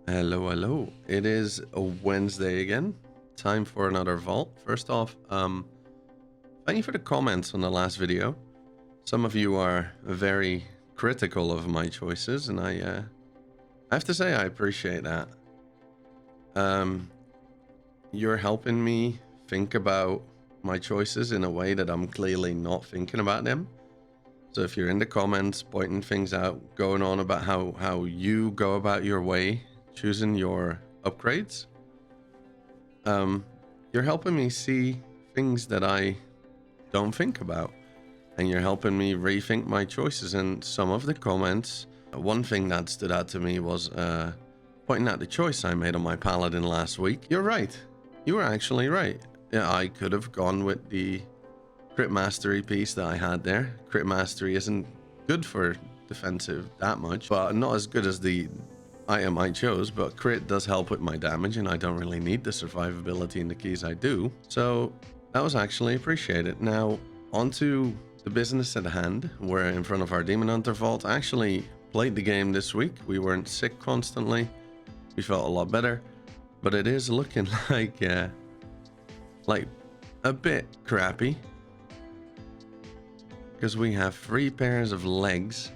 Hello, hello. It is a Wednesday again. Time for another vault. First off, thank you for the comments on the last video. Some of you are very critical of my choices, and I have to say I appreciate that. You're helping me think about my choices in a way that I'm clearly not thinking about them. So if you're in the comments pointing things out, going on about how you go about your way, choosing your upgrades, you're helping me see things that I don't think about, and you're helping me rethink my choices. And some of the comments, one thing that stood out to me was pointing out the choice I made on my paladin last week. You're right. You were actually right. Yeah, I could have gone with the crit mastery piece that I had there. Crit mastery isn't good for defensive that much, but not as good as the item I chose, but crit does help with my damage, and I don't really need the survivability in the keys I do. So that was actually appreciated. Now, onto the business at hand. We're in front of our Demon Hunter vault. I actually played the game this week. We weren't sick constantly. We felt a lot better, but it is looking like a bit crappy because we have 3 pairs of legs.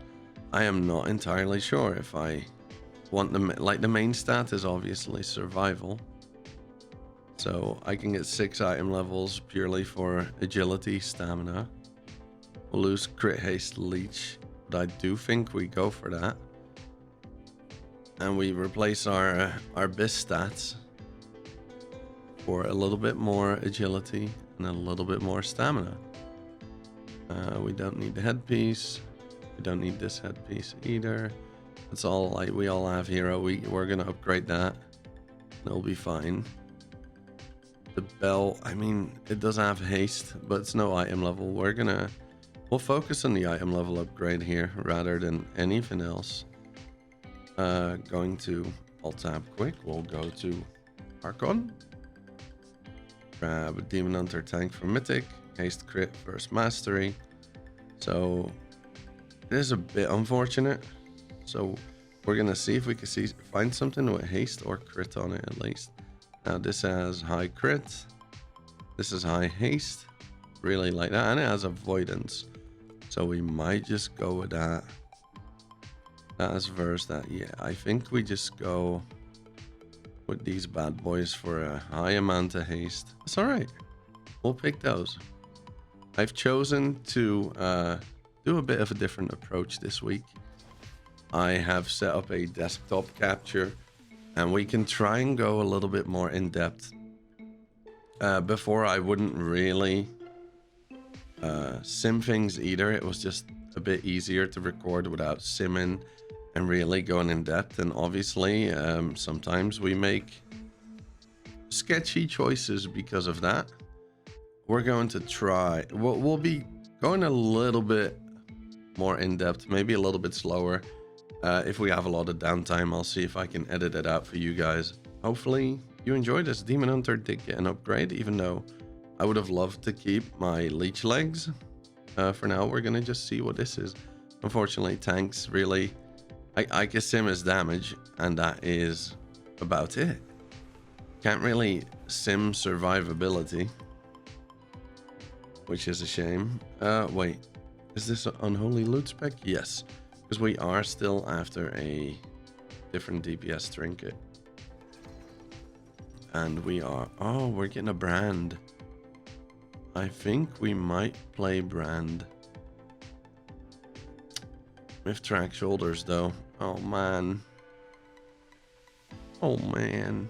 I am not entirely sure if I want them. Like, the main stat is obviously survival, so I can get 6 item levels purely for agility, stamina. We'll lose crit, haste, leech, but I do think we go for that, and we replace our bis stats for a little bit more agility and a little bit more stamina. We don't need the headpiece. We don't need this headpiece either. It's all like we all have hero. We're gonna upgrade that. It'll be fine. The bell, I mean, it does have haste, but it's no item level. We'll focus on the item level upgrade here rather than anything else. Going to alt tab quick. We'll go to Archon. Grab a Demon Hunter tank for Mythic. Haste crit first mastery. So it is a bit unfortunate. So we're gonna see if we can find something with haste or crit on it at least. Now this has high crit. This is high haste. Really like that, and it has avoidance. So we might just go with that. That is verse that. Yeah, I think we just go with these bad boys for a high amount of haste. It's all right. We'll pick those. I've chosen to do a bit of a different approach this week. I have set up a desktop capture, and we can try and go a little bit more in depth. Before, I wouldn't really sim things either. It was just a bit easier to record without simming and really going in depth. And obviously, sometimes we make sketchy choices because of that. We're going to try. We'll be going a little bit more in depth, maybe a little bit slower. If we have a lot of downtime, I'll see if I can edit it out for you guys. Hopefully you enjoyed this. Demon Hunter did get an upgrade, even though I would have loved to keep my leech legs. For now, we're gonna just see what this is. Unfortunately, tanks really, I can sim his damage, and that is about it. Can't really sim survivability, which is a shame. Wait, is this an unholy loot spec? Yes, because we are still after a different DPS trinket. And we are, oh, we're getting a brand. I think we might play brand. Myth track shoulders though. Oh man. Oh man.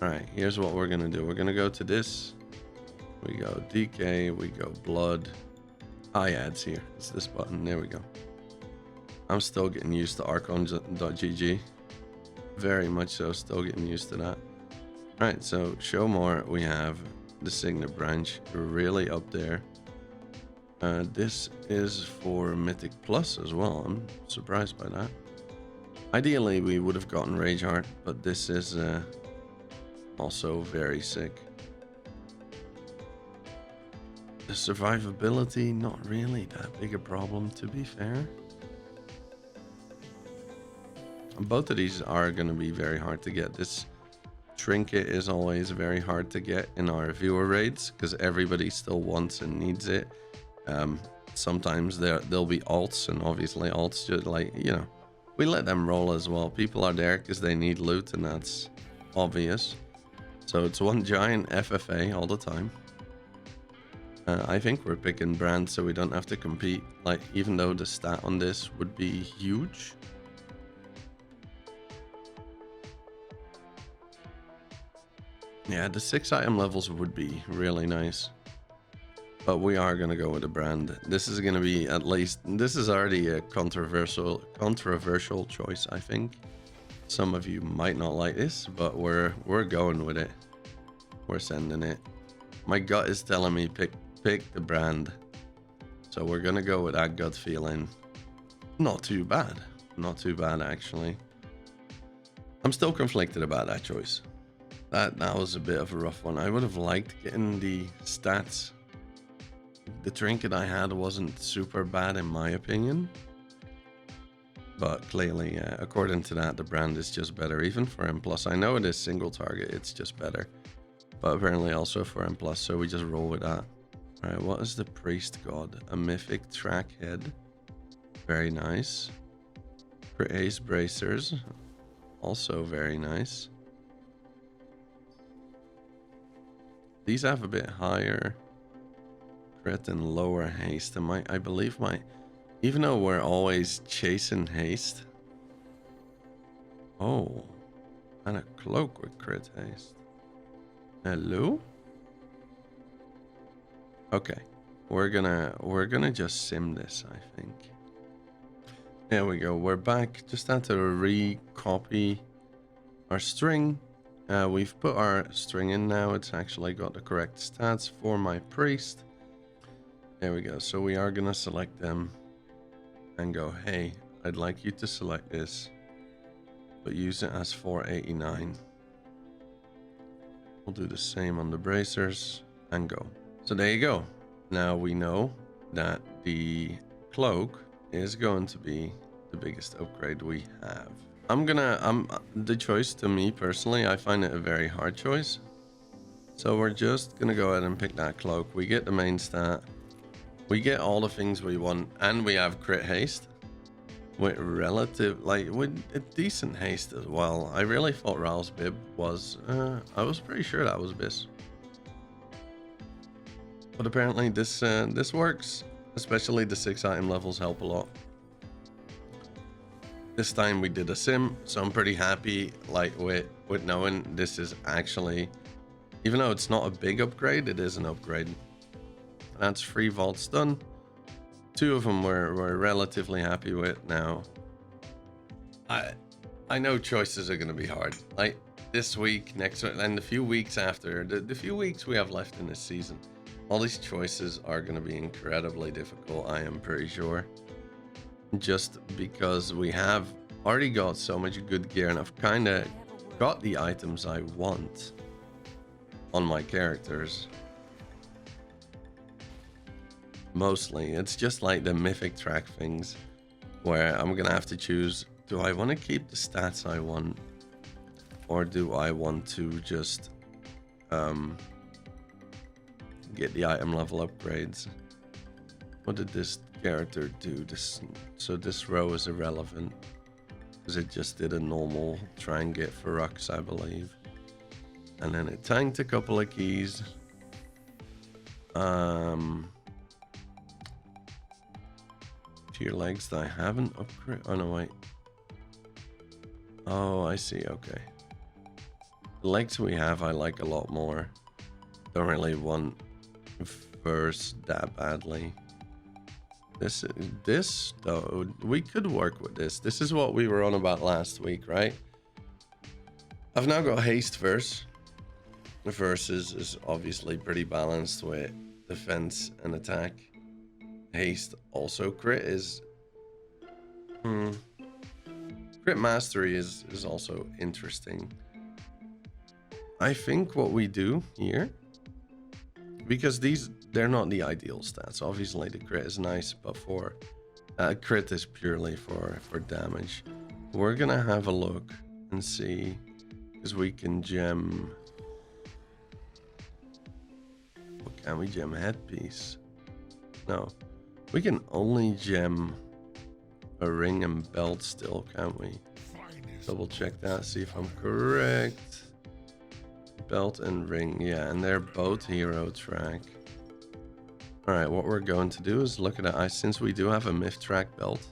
Alright, here's what we're gonna do. We're gonna go to this. We go DK, we go blood. Ah, yeah, it's here. It's this button. There we go. I'm still getting used to archon.gg. Very much so, still getting used to that. Alright, so show more. We have the Signet branch really up there. This is for Mythic Plus as well. I'm surprised by that. Ideally, we would have gotten Rage Heart, but this is also very sick. The survivability, not really that big a problem, to be fair. Both of these are going to be very hard to get. This trinket is always very hard to get in our viewer raids because everybody still wants and needs it. Sometimes there'll be alts, and obviously alts just like, you know, we let them roll as well. People are there because they need loot, and that's obvious. So it's one giant FFA all the time. I think we're picking brand so we don't have to compete, like, even though the stat on this would be huge. Yeah, the 6 item levels would be really nice. But we are going to go with a brand. This is going to be, at least, this is already a controversial choice, I think. Some of you might not like this, but we're going with it. We're sending it. My gut is telling me pick the brand. So we're going to go with that gut feeling. Not too bad. Not too bad, actually. I'm still conflicted about that choice. That was a bit of a rough one. I would have liked getting the stats. The trinket I had wasn't super bad in my opinion. But clearly, according to that, the brand is just better. Even for M+. I know it is single target, it's just better. But apparently also for M+, so we just roll with that. Alright, what is the priest god? A mythic track head. Very nice. Ace bracers. Also very nice. These have a bit higher crit and lower haste. And I believe even though we're always chasing haste. Oh, and a cloak with crit haste. Hello? Okay, we're gonna just sim this, I think. There we go. We're back. Just had to recopy our string. We've put our string in now. It's actually got the correct stats for my priest. There we go. So we are gonna select them and go, hey, I'd like you to select this, but use it as 489. We'll do the same on the bracers and go. So there you go. Now we know that the cloak is going to be the biggest upgrade we have. The choice, to me personally, I find it a very hard choice. So we're just gonna go ahead and pick that cloak. We get the main stat. We get all the things we want, and we have crit haste with with a decent haste as well. I really thought Ral's bib was, I was pretty sure that was Biss. But apparently this works, especially the 6 item levels help a lot. This time we did a sim, so I'm pretty happy with knowing this is actually, even though it's not a big upgrade, it is an upgrade. That's 3 vaults done. 2 of them we're relatively happy with now. I know choices are going to be hard. Like this week, next week, and the few weeks after, the few weeks we have left in this season, all these choices are going to be incredibly difficult, I am pretty sure. Just because we have already got so much good gear, and I've kind of got the items I want on my characters. Mostly, it's just like the mythic track things where I'm gonna have to choose, do I want to keep the stats I want, or do I want to just get the item level upgrades? What did this character do? So this row is irrelevant because it just did a normal try and get for Rux, I believe, and then it tanked a couple of keys. Tier legs that I haven't upgraded. Oh no, wait. Oh, I see. Okay, the legs we have I like a lot more. Don't really want verse that badly. This though, we could work with this. This is what we were on about last week, right? I've now got haste verse. The verse is obviously pretty balanced with defense and attack. Haste also crit is crit mastery is also interesting. I think what we do here, because they're not the ideal stats. Obviously the crit is nice, but for crit is purely for damage. we're gonna have a look and see, because we can gem. What can we gem? Headpiece? No, we can only gem a ring and belt still, can't we? Double check that, see if I'm correct. Belt and ring, yeah, and they're both hero track. All right, what we're going to do is look at it. Since we do have a myth track belt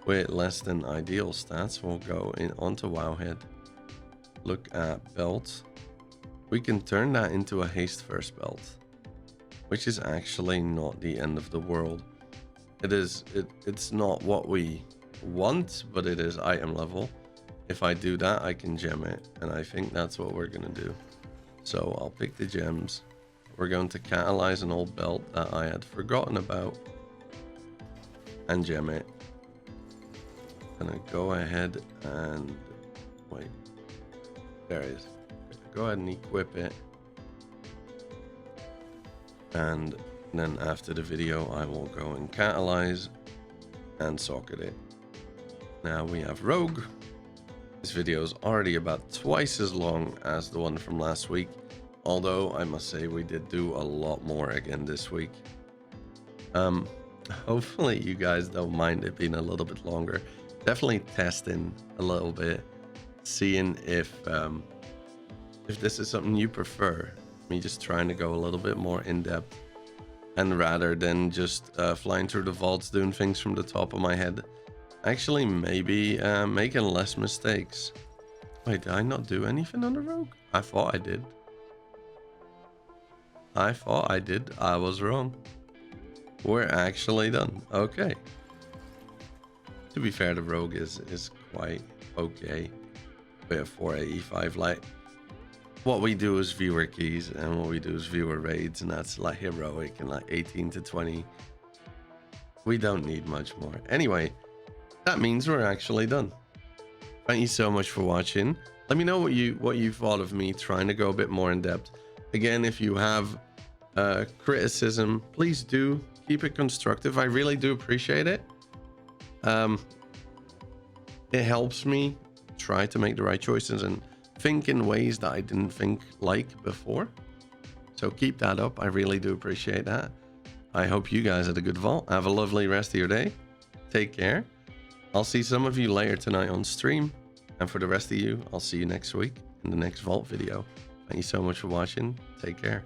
with less than ideal stats, we'll go in onto Wowhead. Look at belt. We can turn that into a haste first belt, which is actually not the end of the world. It's not what we want, but it is item level. If I do that, I can gem it, and I think that's what we're gonna do. So I'll pick the gems. We're going to catalyze an old belt that I had forgotten about and gem it. Gonna go ahead and wait. There it is. Go ahead and equip it. And then after the video, I will go and catalyze and socket it. Now we have Rogue. This video is already about twice as long as the one from last week. Although I must say we did do a lot more again this week. Hopefully you guys don't mind it being a little bit longer. Definitely testing a little bit, seeing if this is something you prefer. Me just trying to go a little bit more in depth, and rather than just flying through the vaults doing things from the top of my head, actually maybe making less mistakes. Wait, did I not do anything on the Rogue? I thought I did. I was wrong. We're actually done. Okay. To be fair, the Rogue is quite okay. We have 485 light. What we do is viewer keys, and what we do is viewer raids, and that's like heroic and like 18 to 20. We don't need much more. Anyway, that means we're actually done. Thank you so much for watching. Let me know what you thought of me trying to go a bit more in depth. Again, if you have criticism, please do keep it constructive. I really do appreciate it. It helps me try to make the right choices and think in ways that I didn't think like before. So keep that up. I really do appreciate that. I hope you guys had a good vault. Have a lovely rest of your day. Take care. I'll see some of you later tonight on stream. And for the rest of you, I'll see you next week in the next vault video. Thank you so much for watching. Take care.